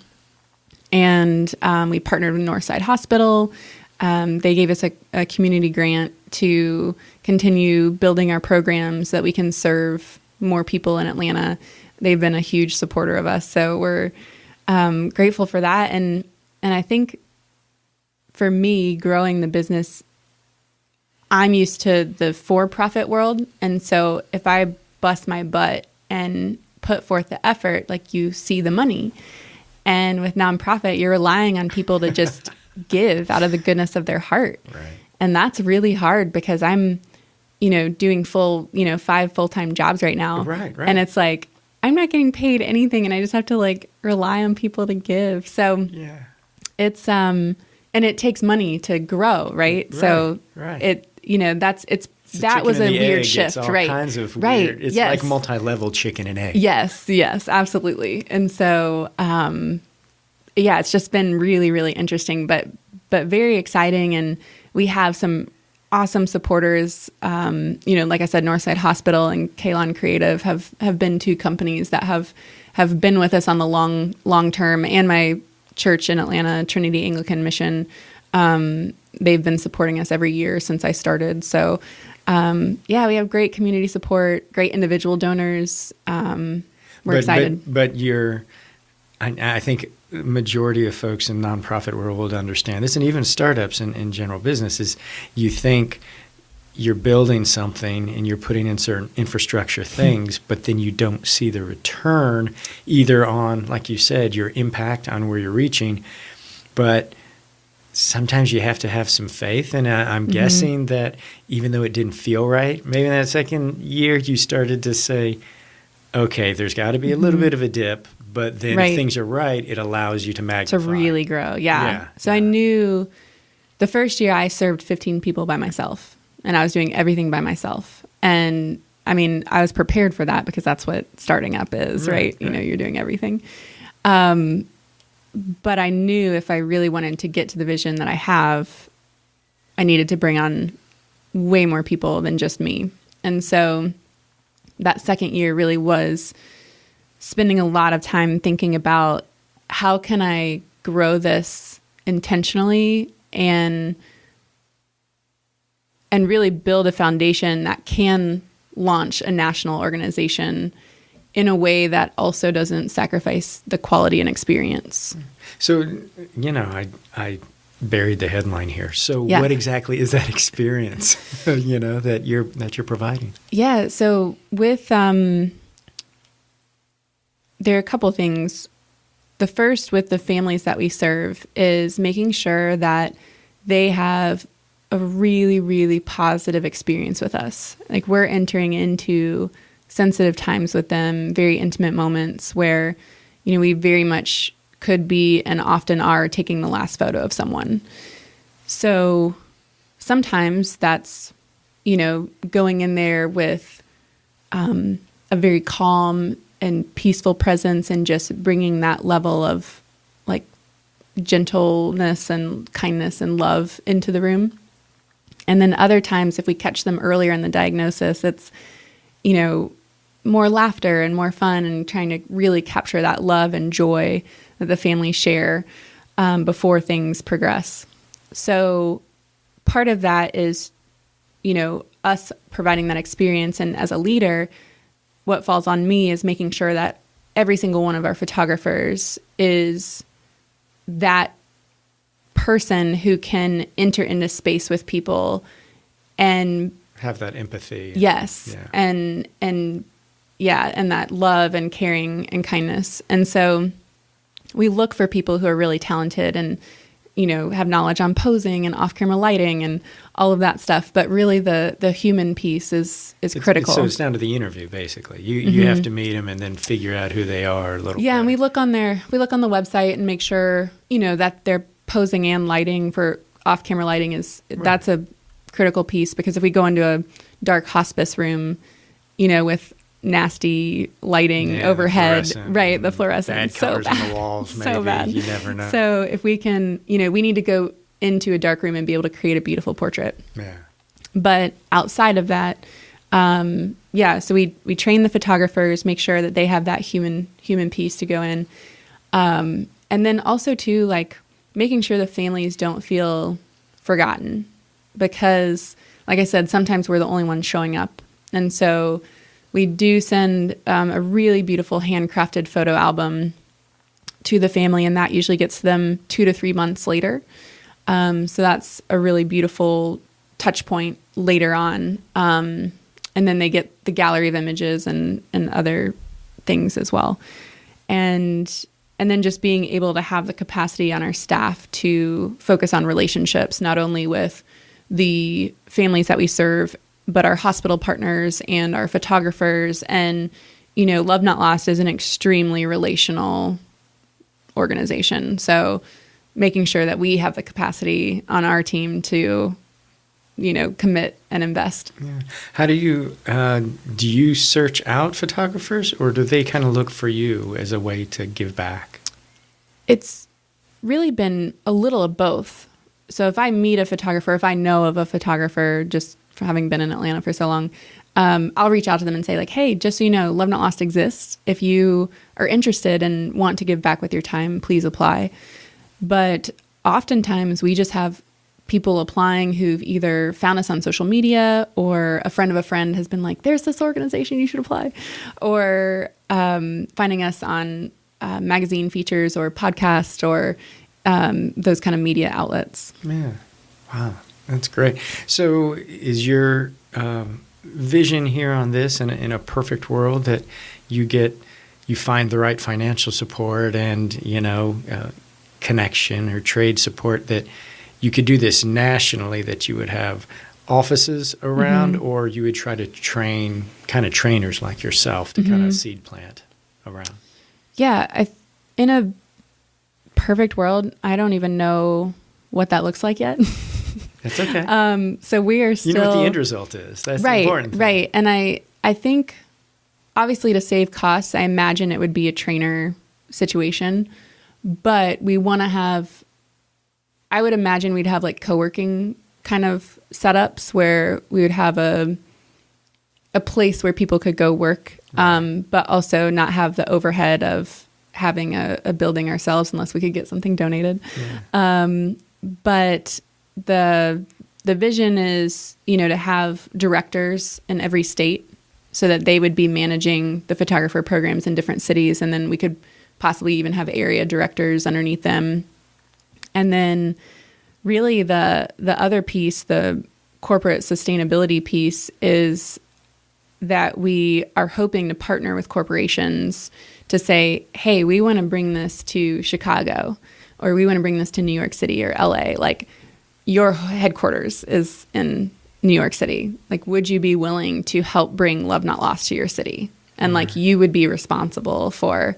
And we partnered with Northside Hospital. They gave us a community grant to continue building our programs so that we can serve more people in Atlanta. They've been a huge supporter of us. So we're grateful for that. And I think for me, growing the business, I'm used to the for-profit world. And so if I bust my butt and put forth the effort, like, you see the money. And with nonprofit, you're relying on people to just give out of the goodness of their heart. Right. And that's really hard because I'm, doing 5 full-time jobs right now. Right. And it's like, I'm not getting paid anything and I just have to rely on people to give. So Yeah. it's, and it takes money to grow, right? So right. that was a weird shift, it's all right? kinds of right. weird. It's yes. like multi-level chicken and egg. Yes, absolutely. And so, it's just been really, really interesting, but very exciting. And we have some awesome supporters. Like I said, Northside Hospital and Kalon Creative have been 2 companies that have been with us on the long term. And my church in Atlanta, Trinity Anglican Mission, they've been supporting us every year since I started. So, we have great community support, great individual donors. We're excited. But I think the majority of folks in nonprofit world will understand this, and even startups in general business, is you think you're building something and you're putting in certain infrastructure things, but then you don't see the return either on, like you said, your impact on where you're reaching. But sometimes you have to have some faith. And I'm guessing that even though it didn't feel right, maybe in that second year you started to say, okay, there's got to be a little bit of a dip, but then if things are right, it allows you to magnify. To really grow. Yeah. So I knew the first year I served 15 people by myself and I was doing everything by myself. And I mean, I was prepared for that because that's what starting up is, right? You're doing everything. But I knew if I really wanted to get to the vision that I have, I needed to bring on way more people than just me. And so that second year really was spending a lot of time thinking about how can I grow this intentionally and really build a foundation that can launch a national organization in a way that also doesn't sacrifice the quality and experience. So, I buried the headline here. So what exactly is that experience, that you're providing? Yeah. So with, there are a couple things. The first with the families that we serve is making sure that they have a really, really positive experience with us. Like, we're entering into sensitive times with them, very intimate moments where, we very much could be and often are taking the last photo of someone. So sometimes that's, going in there with a very calm and peaceful presence and just bringing that level of gentleness and kindness and love into the room. And then other times, if we catch them earlier in the diagnosis, it's, more laughter and more fun and trying to really capture that love and joy that the family share before things progress. So part of that is, us providing that experience. And as a leader, what falls on me is making sure that every single one of our photographers is that person who can enter into space with people and have that empathy. Yes. And that love and caring and kindness. And so we look for people who are really talented and, have knowledge on posing and off-camera lighting and all of that stuff. But really the human piece is critical. So it's down to the interview, basically. You have to meet them and then figure out who they are a little bit. Yeah, and we look on the website and make sure, that they're posing and lighting for off-camera lighting that's a critical piece, because if we go into a dark hospice room, with nasty lighting Yeah, overhead. the fluorescent. Right, the fluorescent. Bad So colors bad. on the walls, maybe. So bad. You never know. So if we can, we need to go into a dark room and be able to create a beautiful portrait. Yeah. But outside of that, so we train the photographers, make sure that they have that human piece to go in. And then also too, like making sure the families don't feel forgotten, because like I said, sometimes we're the only ones showing up. And so we do send a really beautiful handcrafted photo album to the family, and that usually gets them 2 to 3 months later. So that's a really beautiful touch point later on. And then they get the gallery of images and other things as well. And then just being able to have the capacity on our staff to focus on relationships, not only with the families that we serve, but our hospital partners and our photographers. And, Love Not Lost is an extremely relational organization. So making sure that we have the capacity on our team to, commit and invest. Yeah. How do you search out photographers, or do they kind of look for you as a way to give back? It's really been a little of both. So if I meet a photographer, if I know of a photographer, just for having been in Atlanta for so long, I'll reach out to them and say like, hey, just so you know, Love Not Lost exists. If you are interested and want to give back with your time, please apply. But oftentimes we just have people applying who've either found us on social media, or a friend of a friend has been like, there's this organization, you should apply, or finding us on magazine features or podcast or those kind of media outlets. Yeah. Wow. That's great. So is your vision here on this in a perfect world that you find the right financial support and, connection or trade support, that you could do this nationally, that you would have offices around, or you would try to train kind of trainers like yourself to kind of seed plant around? Yeah. In a perfect world, I don't even know what that looks like yet. That's okay. So we are still... You know what the end result is. That's the important thing. Right. And I think, obviously, to save costs, I imagine it would be a trainer situation. But we want to have... I would imagine we'd have like co-working kind of setups where we would have a place where people could go work, but also not have the overhead of having a building ourselves unless we could get something donated. Yeah. But the vision is, to have directors in every state so that they would be managing the photographer programs in different cities. And then we could possibly even have area directors underneath them. And then really the other piece, the corporate sustainability piece, is that we are hoping to partner with corporations to say, hey, we want to bring this to Chicago, or we want to bring this to New York City or LA. Like, your headquarters is in New York City. Like, would you be willing to help bring Love Not Lost to your city? And like, you would be responsible for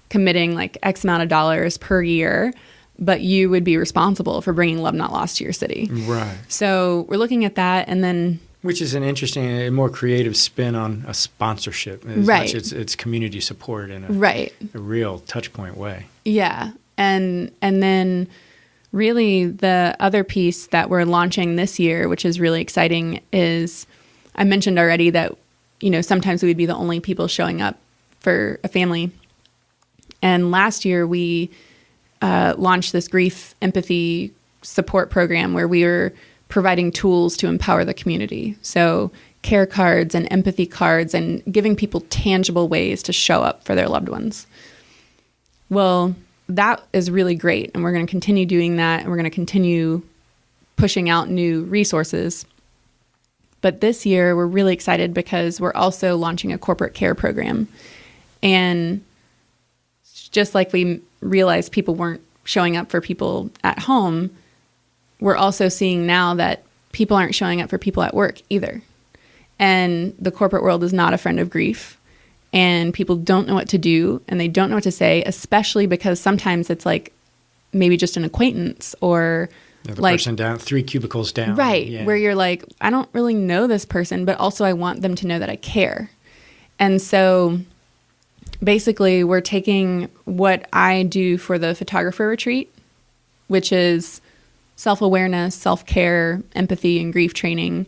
committing like X amount of dollars per year, but you would be responsible for bringing Love Not Lost to your city. Right. So we're looking at that, and then... Which is an interesting and more creative spin on a sponsorship. As much as it's community support in a real touch point way. Yeah. And then really the other piece that we're launching this year, which is really exciting, is I mentioned already that, sometimes we would be the only people showing up for a family. And last year we launched this grief empathy support program where we were providing tools to empower the community. So care cards and empathy cards, and giving people tangible ways to show up for their loved ones. Well, that is really great. And we're going to continue doing that. And we're going to continue pushing out new resources. But this year we're really excited because we're also launching a corporate care program. And just like we realized people weren't showing up for people at home, we're also seeing now that people aren't showing up for people at work either. And the corporate world is not a friend of grief. And people don't know what to do, and they don't know what to say, especially because sometimes it's like maybe just an acquaintance, or the person down 3 cubicles down. Right. Yeah. Where you're like, I don't really know this person, but also I want them to know that I care. And so basically we're taking what I do for the photographer retreat, which is self-awareness, self-care, empathy, and grief training,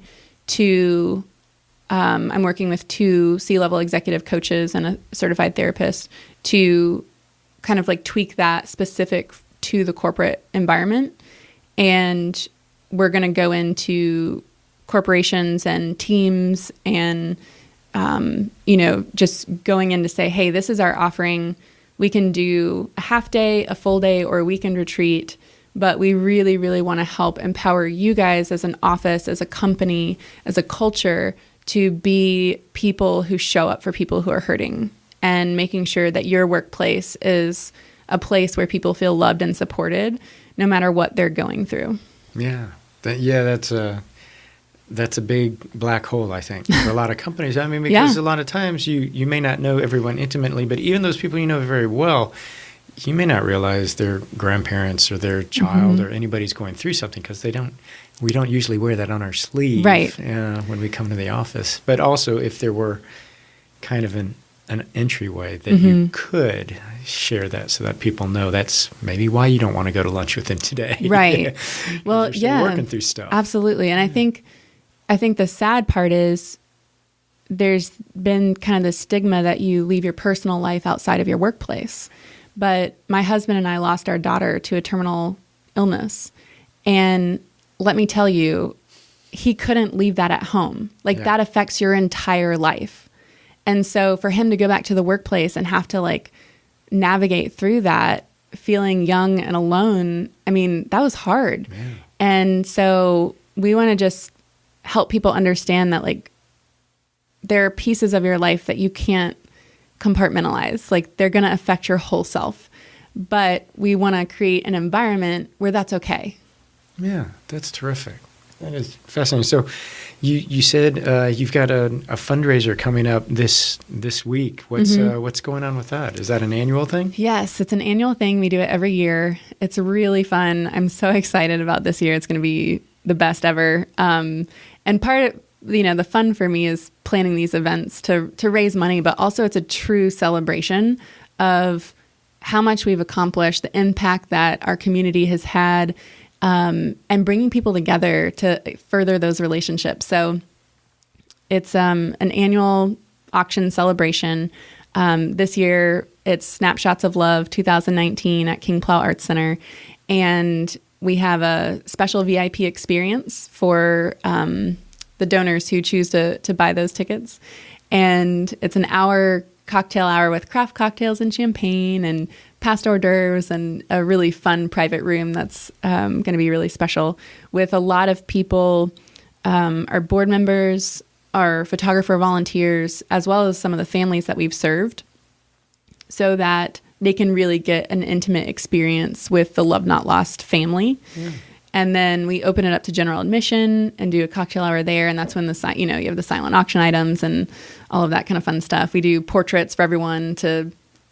to I'm working with 2 C-level executive coaches and a certified therapist to kind of like tweak that specific to the corporate environment. And we're going to go into corporations and teams and, just going in to say, hey, this is our offering. We can do a half day, a full day, or a weekend retreat, but we really, really want to help empower you guys as an office, as a company, as a culture, to be people who show up for people who are hurting, and making sure that your workplace is a place where people feel loved and supported no matter what they're going through. Yeah. That's a big black hole, I think, for a lot of companies. I mean, because a lot of times you may not know everyone intimately, but even those people you know very well, you may not realize their grandparents or their child or anybody's going through something, because we don't usually wear that on our sleeve when we come to the office. But also, if there were kind of an entryway that you could share that, so that people know that's maybe why you don't want to go to lunch with them today. Right. Well, you're still working through stuff. Absolutely. And I think the sad part is there's been kind of the stigma that you leave your personal life outside of your workplace. But my husband and I lost our daughter to a terminal illness. And let me tell you, he couldn't leave that at home. That affects your entire life. And so for him to go back to the workplace and have to navigate through that, feeling young and alone, I mean, that was hard. Yeah. And so we want to just help people understand that there are pieces of your life that you can't compartmentalize. They're going to affect your whole self. But we want to create an environment where that's okay. Yeah, that's terrific. That is fascinating. So you said you've got a fundraiser coming up this week. What's going on with that? Is that an annual thing? Yes, it's an annual thing. We do it every year. It's really fun. I'm so excited about this year. It's going to be the best ever. And part of the fun for me is planning these events to raise money, but also it's a true celebration of how much we've accomplished, the impact that our community has had, and bringing people together to further those relationships. So it's an annual auction celebration. This year, it's Snapshots of Love 2019 at King Plow Arts Center. And we have a special VIP experience for the donors who choose to buy those tickets. And it's an hour cocktail hour with craft cocktails and champagne and past hors d'oeuvres and a really fun private room that's going to be really special, with a lot of people, our board members, our photographer volunteers, as well as some of the families that we've served, so that they can really get an intimate experience with the Love Not Lost family. Yeah. And then we open it up to general admission and do a cocktail hour there. And that's when you have the silent auction items and all of that kind of fun stuff. We do portraits for everyone to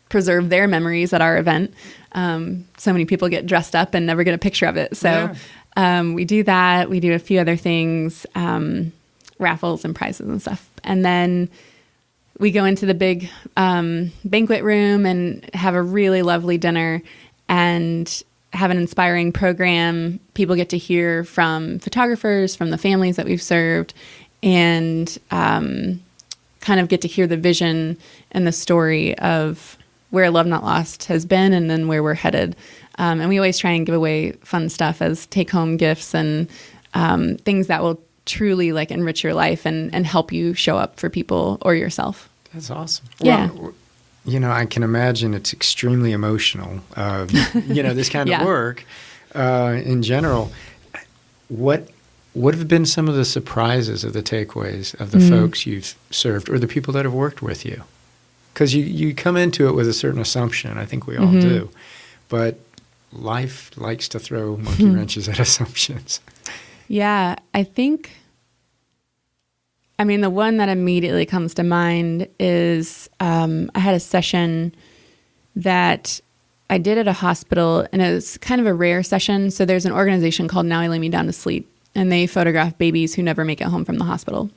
preserve their memories at our event. So many people get dressed up and never get a picture of it. So we do that. We do a few other things, raffles and prizes and stuff. And then we go into the big banquet room and have a really lovely dinner and have an inspiring program. People get to hear from photographers, from the families that we've served, and kind of get to hear the vision and the story of where Love Not Lost has been and then where we're headed. And we always try and give away fun stuff as take-home gifts and things that will truly enrich your life and help you show up for people or yourself. That's awesome. Yeah. Well, I can imagine it's extremely emotional, this kind of work in general. What have been some of the surprises or the takeaways of the folks you've served or the people that have worked with you? Because you come into it with a certain assumption. I think we all do. But life likes to throw monkey wrenches at assumptions. Yeah, I think... the one that immediately comes to mind is I had a session that I did at a hospital, and it was kind of a rare session. So there's an organization called Now I Lay Me Down to Sleep, and they photograph babies who never make it home from the hospital.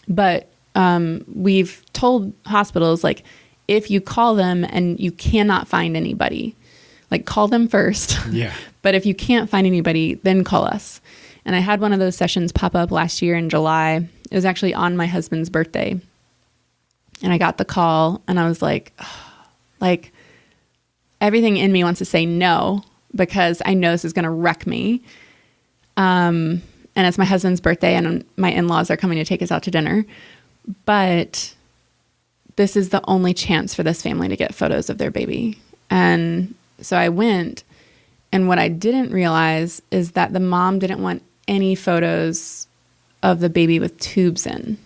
But we've told hospitals, like, if you call them and you cannot find anybody, like, call them first. Yeah. But if you can't find anybody, then call us. And I had one of those sessions pop up last year in July. It was actually on my husband's birthday. And I got the call and I was like, like, everything in me wants to say no, because I know this is going to wreck me. And it's my husband's birthday and my in-laws are coming to take us out to dinner. But this is the only chance for this family to get photos of their baby. And so I went, and what I didn't realize is that the mom didn't want any photos of the baby with tubes in.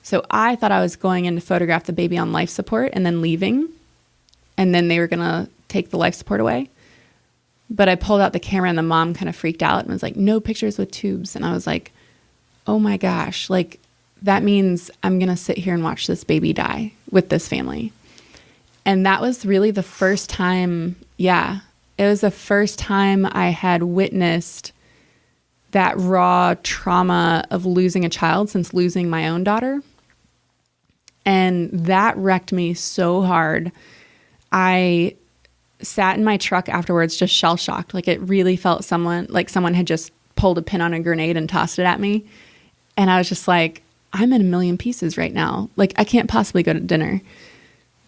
So I thought I was going in to photograph the baby on life support and then leaving, and then they were going to take the life support away. But I pulled out the camera and the mom kind of freaked out and was like, no pictures with tubes. And I was like, oh my gosh, like, that means I'm going to sit here and watch this baby die with this family. And that was really the first time, it was the first time I had witnessed that raw trauma of losing a child since losing my own daughter. And that wrecked me so hard. I sat in my truck afterwards just shell-shocked. Like, it really felt someone had just pulled a pin on a grenade and tossed it at me. And I was just like, I'm in a million pieces right now. Like, I can't possibly go to dinner.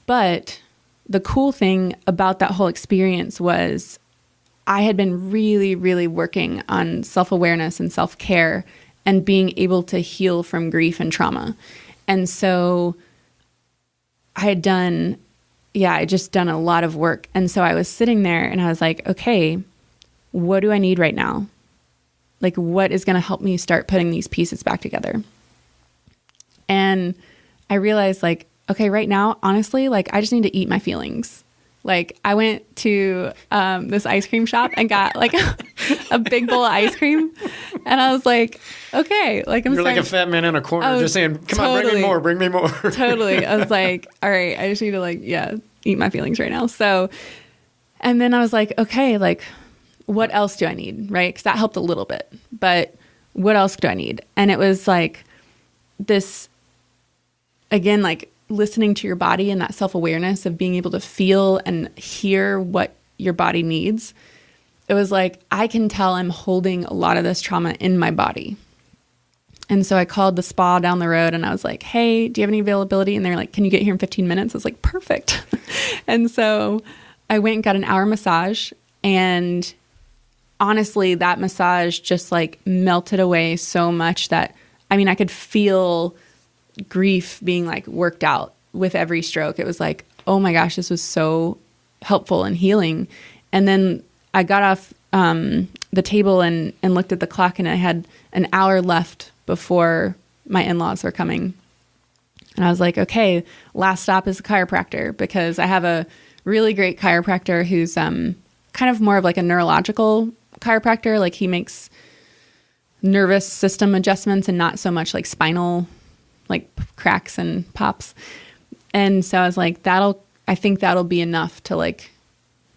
But the cool thing about that whole experience was I had been really, really working on self-awareness and self-care and being able to heal from grief and trauma. And so I just done a lot of work. And so I was sitting there and I was like, okay, what do I need right now? Like, what is going to help me start putting these pieces back together? And I realized, like, okay, right now, honestly, like, I just need to eat my feelings. Like, I went to this ice cream shop and got like a big bowl of ice cream. And I was like, okay, like, You're like a fat man in a corner just saying, come on, bring me more. Totally. I was like, all right, I just need to, like, eat my feelings right now. So, and then I was like, okay, like, what else do I need? Right? Because that helped a little bit. But what else do I need? And it was like this, again, like, listening to your body and that self-awareness of being able to feel and hear what your body needs. It was like, I can tell I'm holding a lot of this trauma in my body. And so I called the spa down the road and I was like, hey, do you have any availability? And they're like, can you get here in 15 minutes? I was like, perfect. And so I went and got an hour massage, and honestly, that massage just, like, melted away so much that, I mean, I could feel grief being, like, worked out with every stroke. It was like, oh my gosh, this was so helpful and healing. And then I got off the table and looked at the clock, and I had an hour left before my in-laws were coming. And I was like, okay, last stop is a chiropractor, because I have a really great chiropractor who's kind of more of like a neurological chiropractor. Like, he makes nervous system adjustments and not so much like spinal, like, cracks and pops. And so I was like, I think that'll be enough to, like,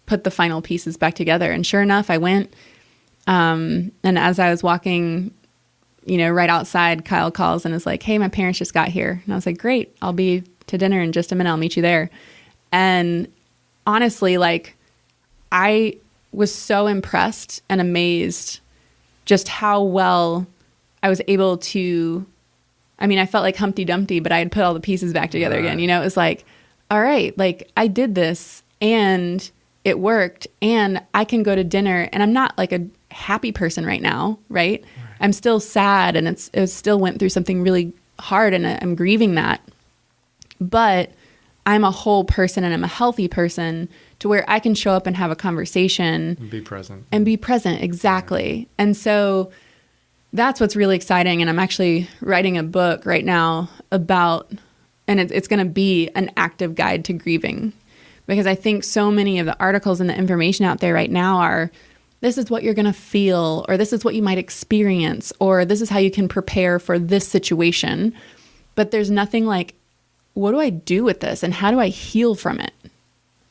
put the final pieces back together. And sure enough, I went, and as I was walking, right outside, Kyle calls and is like, hey, my parents just got here. And I was like, great, I'll be to dinner in just a minute. I'll meet you there. And honestly, like, I was so impressed and amazed just how well I was able to, I mean, I felt like Humpty Dumpty, but I had put all the pieces back together again. It was like, all right, like, I did this and it worked, and I can go to dinner, and I'm not like a happy person right now, right? I'm still sad, and it still went through something really hard, and I'm grieving that. But I'm a whole person, and I'm a healthy person to where I can show up and have a conversation. And be present. Exactly. Yeah. And so that's what's really exciting. And I'm actually writing a book right now about, and it's going to be an active guide to grieving, because I think so many of the articles and the information out there right now are, this is what you're going to feel, or this is what you might experience, or this is how you can prepare for this situation. But there's nothing like, what do I do with this, and how do I heal from it?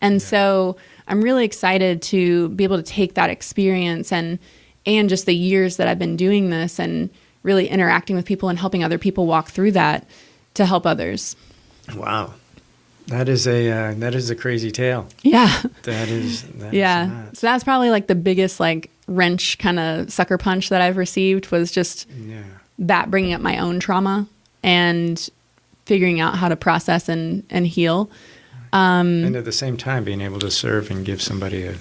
And so I'm really excited to be able to take that experience and just the years that I've been doing this and really interacting with people and helping other people walk through that, to help others. Wow. That is a crazy tale. Yeah. That is nuts. So that's probably like the biggest like wrench kind of sucker punch that I've received, was just that bringing up my own trauma and figuring out how to process and heal. And at the same time, being able to serve and give somebody a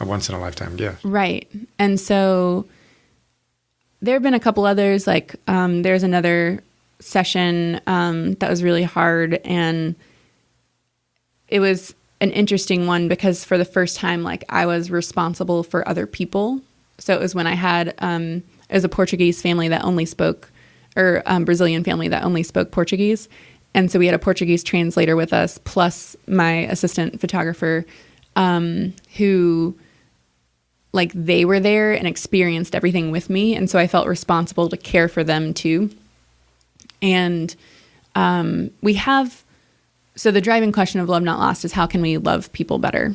once in a lifetime gift. Right. And so there have been a couple others, like there's another session that was really hard, and it was an interesting one because for the first time, like I was responsible for other people. So it was when I had it was a Portuguese family that only spoke, or Brazilian family that only spoke Portuguese, and so we had a Portuguese translator with us plus my assistant photographer, who, like, they were there and experienced everything with me, and so I felt responsible to care for them too. And so the driving question of Love Not Lost is, how can we love people better?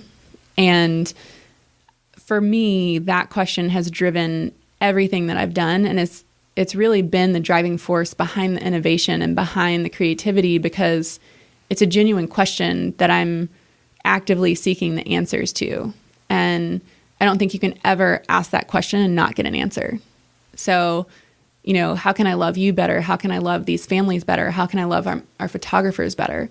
And for me, that question has driven everything that I've done. And it's really been the driving force behind the innovation and behind the creativity, because it's a genuine question that I'm actively seeking the answers to. And I don't think you can ever ask that question and not get an answer. So, how can I love you better? How can I love these families better? How can I love our photographers better?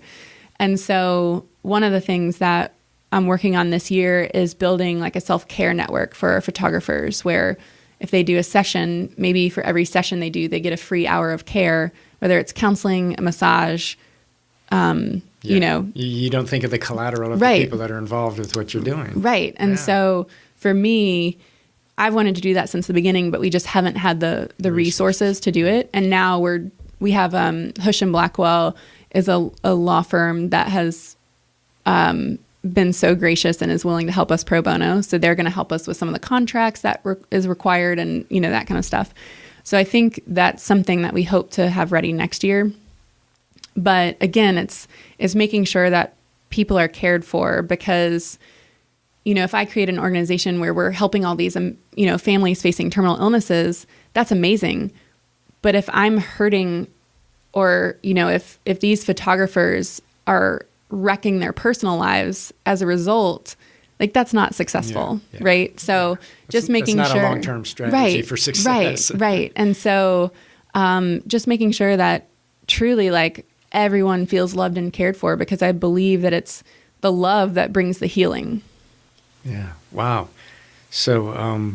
And so one of the things that I'm working on this year is building like a self-care network for our photographers, where if they do a session, maybe for every session they do, they get a free hour of care, whether it's counseling, a massage, You don't think of the collateral of the people that are involved with what you're doing. Right. And so for me, I've wanted to do that since the beginning, but we just haven't had the resources to do it. And now we have Hush and Blackwell is a law firm that has been so gracious and is willing to help us pro bono. So they're going to help us with some of the contracts that is required and, that kind of stuff. So I think that's something that we hope to have ready next year. But again, it's making sure that people are cared for, because, if I create an organization where we're helping all these, families facing terminal illnesses, that's amazing. But if I'm hurting, or, if these photographers are wrecking their personal lives as a result, like, that's not successful, right? So just making sure. That's not a long-term strategy for success. Right. And so just making sure that truly, like, everyone feels loved and cared for, because I believe that it's the love that brings the healing. Yeah. Wow. So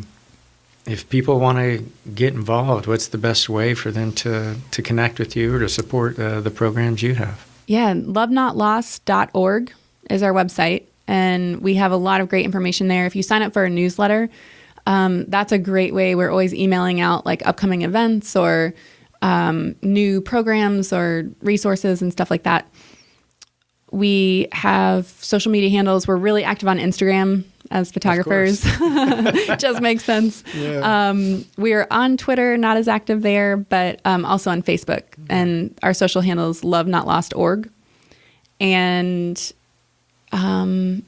if people want to get involved, what's the best way for them to connect with you or to support the programs you have? Yeah. lovenotlost.org is our website. And we have a lot of great information there. If you sign up for a newsletter, that's a great way. We're always emailing out like upcoming events or new programs or resources and stuff like that. We have social media handles. We're really active on Instagram as photographers. It just makes sense. Yeah. We are on Twitter, not as active there, but also on Facebook. And our social handle is lovenotlost.org. And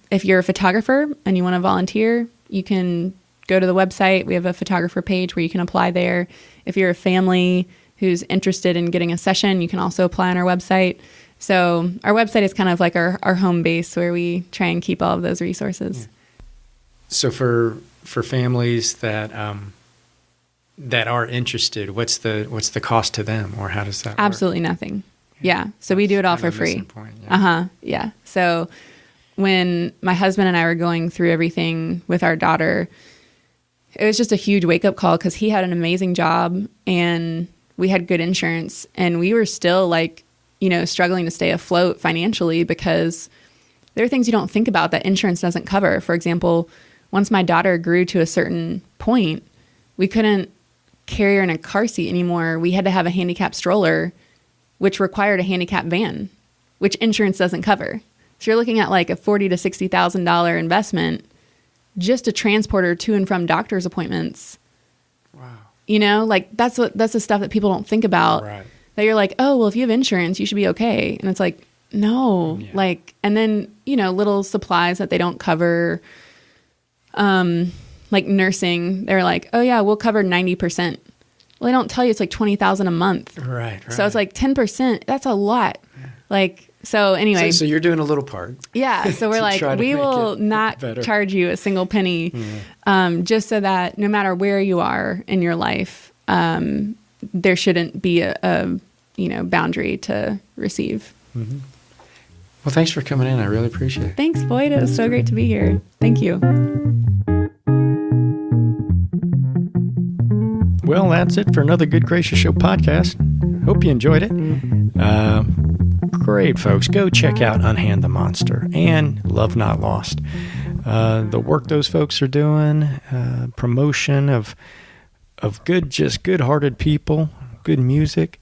if you're a photographer and you want to volunteer, you can go to the website. We have a photographer page where you can apply there. If you're a family who's interested in getting a session, you can also apply on our website. So our website is kind of like our home base where we try and keep all of those resources. Yeah. So for families that are interested, what's the cost to them, or how does that work? Absolutely nothing. Yeah. So we do it all for free. Yeah. So when my husband and I were going through everything with our daughter, it was just a huge wake-up call, because he had an amazing job and we had good insurance, and we were still like, struggling to stay afloat financially, because there are things you don't think about that insurance doesn't cover. For example, once my daughter grew to a certain point, we couldn't carry her in a car seat anymore. We had to have a handicap stroller, which required a handicap van, which insurance doesn't cover. So you're looking at like a $40,000 to $60,000 investment just to transport her to and from doctor's appointments. Wow. Like that's the stuff that people don't think about. Right. That you're like, oh, well, if you have insurance, you should be okay. And it's like, no, and then, little supplies that they don't cover, like nursing, they're like, oh yeah, we'll cover 90%. Well, they don't tell you it's like 20,000 a month. Right. So it's like 10%. That's a lot. Like, so anyway. So you're doing a little part. Yeah. So we're like, we will not charge you a single penny, just so that no matter where you are in your life, there shouldn't be a boundary to receive. Mm-hmm. Well, thanks for coming in. I really appreciate it. Thanks, Boyd. It was so great to be here. Thank you. Well, that's it for another Good Gracious Show podcast. Hope you enjoyed it. Great, folks. Go check out UNHAND the Monster and Love Not Lost. The work those folks are doing, promotion of good-hearted people, good music,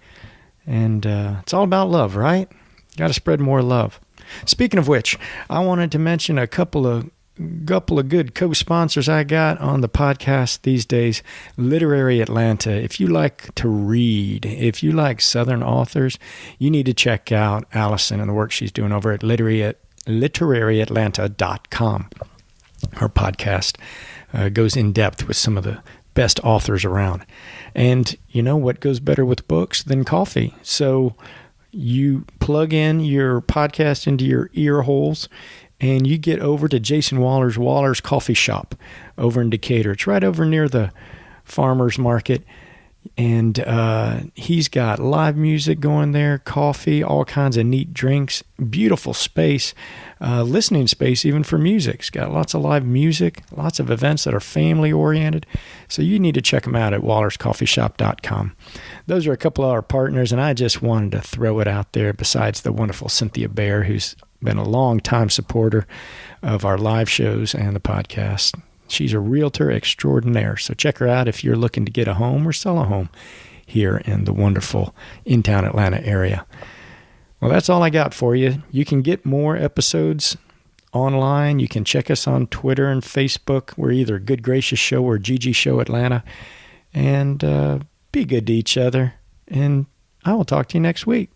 and it's all about love, right? Got to spread more love. Speaking of which, I wanted to mention a couple of good co-sponsors I got on the podcast these days. Literary Atlanta. If you like to read, if you like Southern authors, you need to check out Allison and the work she's doing over at literaryatlanta.com. Her podcast goes in depth with some of the best authors around. And you know what goes better with books than coffee? So you plug in your podcast into your ear holes and you get over to Jason Waller's Coffee Shop over in Decatur. It's right over near the farmer's market. And he's got live music going there, coffee, all kinds of neat drinks, beautiful space, listening space even for music. He's got lots of live music, lots of events that are family-oriented. So you need to check them out at wallerscoffeeshop.com. Those are a couple of our partners, and I just wanted to throw it out there besides the wonderful Cynthia Baer, who's been a long-time supporter of our live shows and the podcast. She's a realtor extraordinaire, so check her out if you're looking to get a home or sell a home here in the wonderful in-town Atlanta area. Well, that's all I got for you. You can get more episodes online. You can check us on Twitter and Facebook. We're either Good Gracious Show or GG Show Atlanta. And be good to each other. And I will talk to you next week.